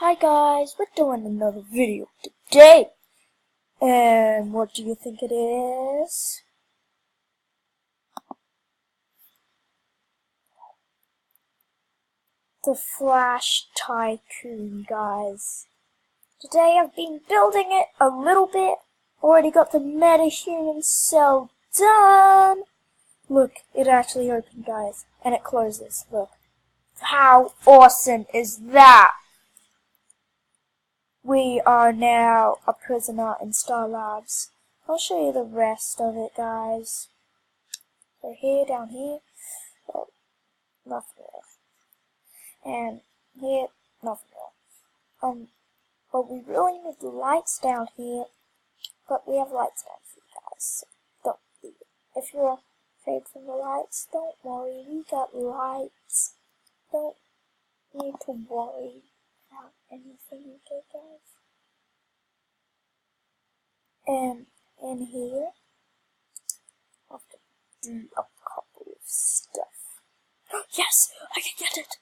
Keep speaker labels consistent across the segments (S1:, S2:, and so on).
S1: Hi guys, we're doing another video today. And what do you think it is? The Flash Tycoon, guys. Today I've been building it a little bit. Already got the metahuman cell done. Look, it actually opened, guys. And it closes, look. How awesome is that? We are now a prisoner in Star Labs. I'll show you the rest of it, guys. So here, down here, oh, nothing there. And here, nothing there. But we really need the lights down here. But we have lights down here, guys. So don't leave it. If you're afraid from the lights, don't worry. We got lights. Don't need to worry about anything, okay, guys? And in here, I have to do a couple of stuff. Yes, I can get it.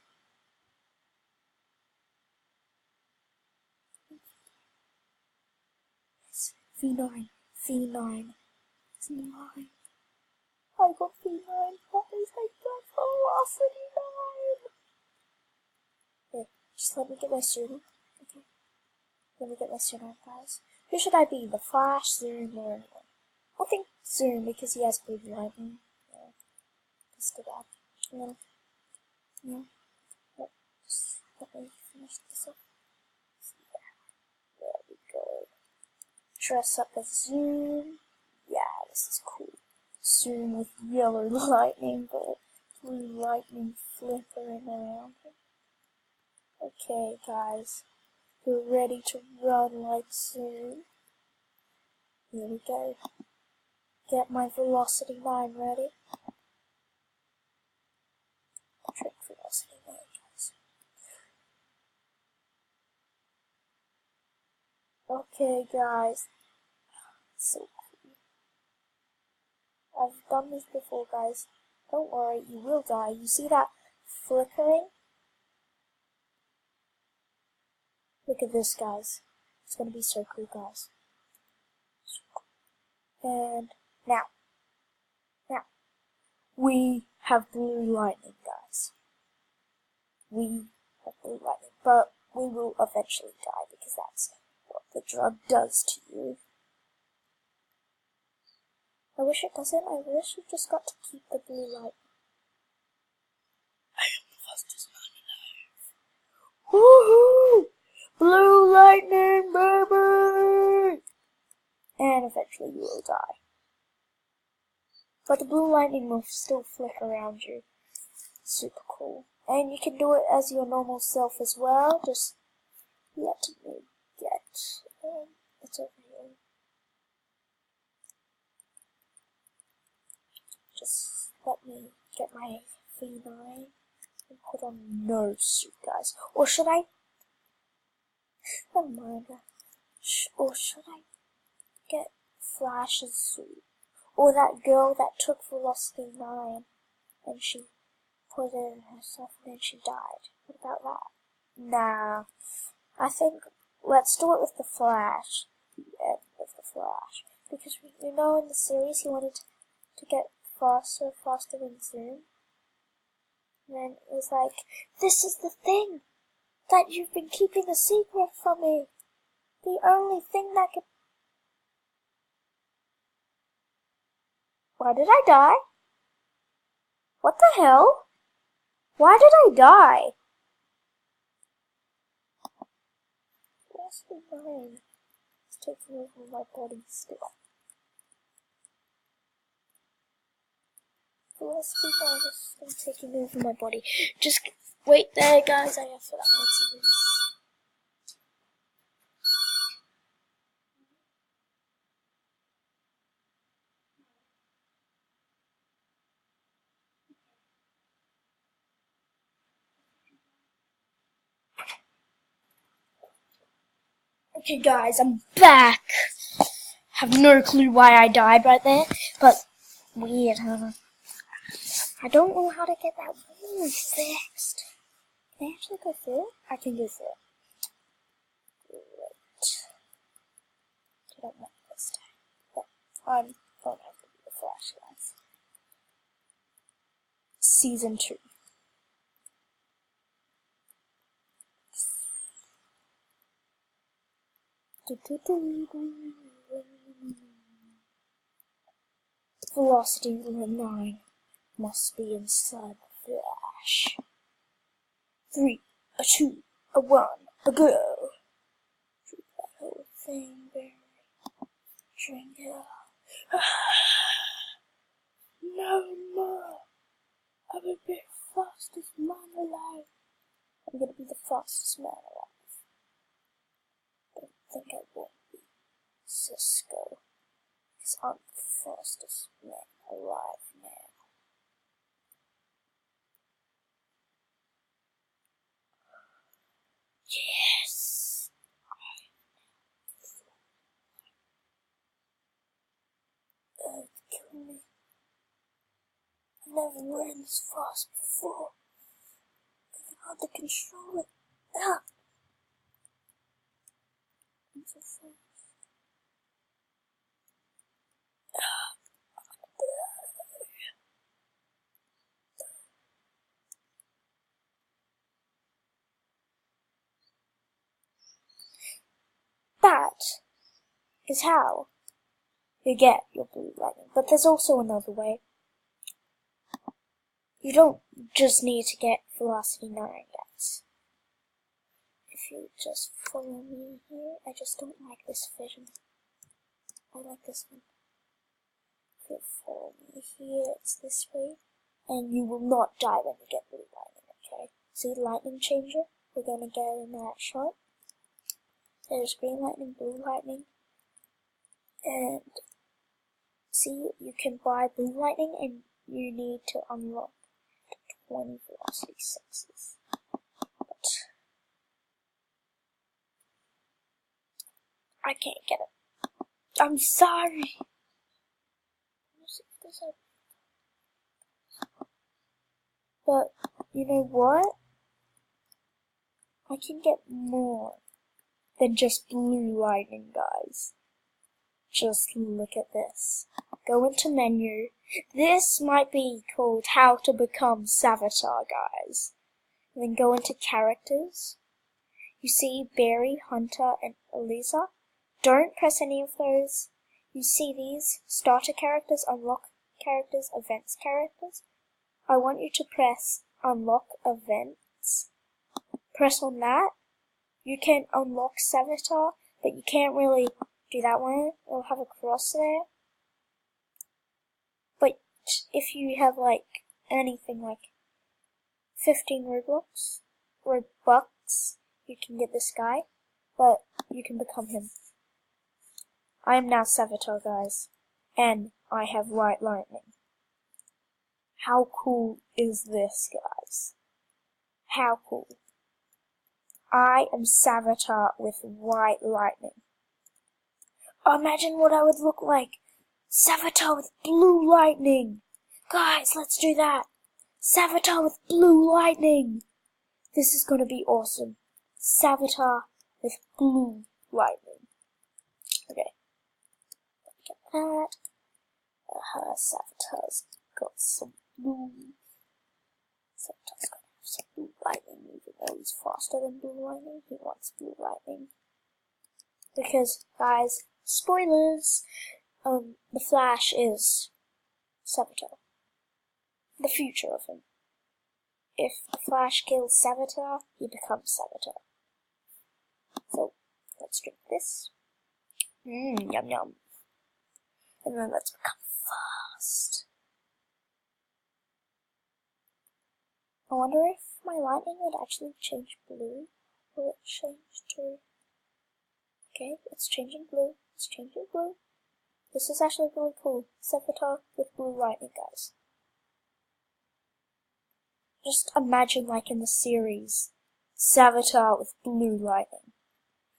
S1: V9, V9, it's 9. I got V9, guys. I got velocity 9. Here, just let me get my suit on. Okay, let me get my suit on, guys. Who should I be? The Flash, Zoom, or anyone? I think Zoom because he has blue lightning. Yeah, let's do that. And then, yeah, just let me finish this up. There we go. Dress up as Zoom. Yeah, this is cool. Zoom with yellow lightning, but blue lightning flickering around him. Okay, guys. We're ready to run like Zoom. Here we go. Get my velocity 9 ready. Trick velocity 9, guys. Okay, guys. So cool. I've done this before, guys. Don't worry, you will die. You see that flickering? Look at this, guys. It's gonna be so cool, guys. And now, we have blue lightning, guys. We have blue lightning, but we will eventually die because that's what the drug does to you. I wish it doesn't. I wish it just got to keep the blue light. I am the fastest man alive. Woohoo! Blue lightning, baby! And eventually you will die. But the blue lightning will still flick around you. Super cool. And you can do it as your normal self as well. Just let me get it's over here. Just let me get my V9 and put on no suit, guys. Or should I? Never mind. Or should I get Flash's suit? Or that girl that took Velocity 9 and she put it in herself and then she died. What about that? Nah. I think let's do it with the Flash. The end of the Flash. Because you know in the series he wanted to get faster than Zoom. And then it was like, this is the thing that you've been keeping a secret from me. The only thing that could... Why did I die? What the hell? Why did I die? What's the name? It's taking over my body still. Philosophy virus is taking over my body. Just wait there, guys. I have to answer this. Okay, guys, I'm back. Have no clue why I died right there, but weird, huh? I don't know how to get that wall fixed. Can I actually go through it? I can go through it. won't make this time. But I'm going to be the Flash, guys. Season 2. Velocity 9 must be inside the Flash. 3, a 2, a 1, a go. Drink that whole thing, Barry. Drink it all. No more. I will be the fastest man alive. I'm gonna be the fastest man alive. Don't think I won't be Cisco. Because I'm the fastest man alive now. Yes! Kill me. I've never ran this fast before. It's hard to control it. Ah! I'm so fast. That is how you get your blue lightning. But there's also another way. You don't just need to get velocity 9, guys. If you just follow me here, I just don't like this vision. I like this one. If you follow me here, it's this way. And you will not die when you get blue lightning, okay? See, lightning changer? We're gonna go in that shot. There's green lightning, blue lightning. And see, you can buy blue lightning and you need to unlock 20 velocity 6s. But I can't get it. I'm sorry. But you know what? I can get more than just blue lightning, guys. Just look at this. Go into menu. This might be called How to Become Savatar, guys. And then go into characters. You see Barry, Hunter, and Eliza. Don't press any of those. You see these starter characters, unlock characters, events characters. I want you to press unlock events. Press on that. You can unlock Savatar, but you can't really do that one. It'll have a cross there. But if you have like anything like 15 Robux, you can get this guy, but you can become him. I am now Savatar, guys, and I have white lightning. How cool is this, guys? How cool. I am Savatar with white lightning. Imagine what I would look like. Savatar with blue lightning. Guys, let's do that. Savatar with blue lightning. This is gonna be awesome. Savatar with blue lightning. Okay. Get that. Savatar's got some blue. Savatar's gonna have some blue lightning, even though he's faster than blue lightning. He wants blue lightning. Because, guys, spoilers, the Flash is Savatar. The future of him. If the Flash kills Savatar, he becomes Savatar. So, let's drink this. Yum yum. And then let's become fast. I wonder if my lightning would actually change blue. Will it change to... Okay, it's changing blue. It's changing blue. This is actually really cool. Savatar with blue lightning, guys. Just imagine like in the series, Savatar with blue lightning.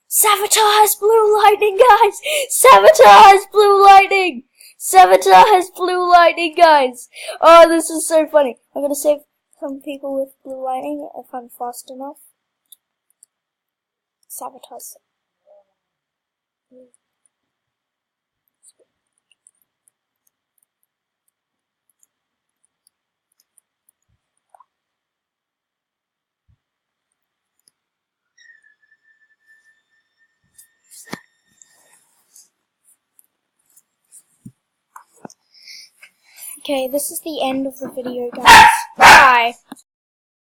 S1: Savatar has blue lightning, guys! Savatar has blue lightning! Savatar has blue lightning, guys! Oh, this is so funny. I'm gonna save some people with blue lightning if I'm fast enough. Savatar's... Okay, this is the end of the video, guys. Bye.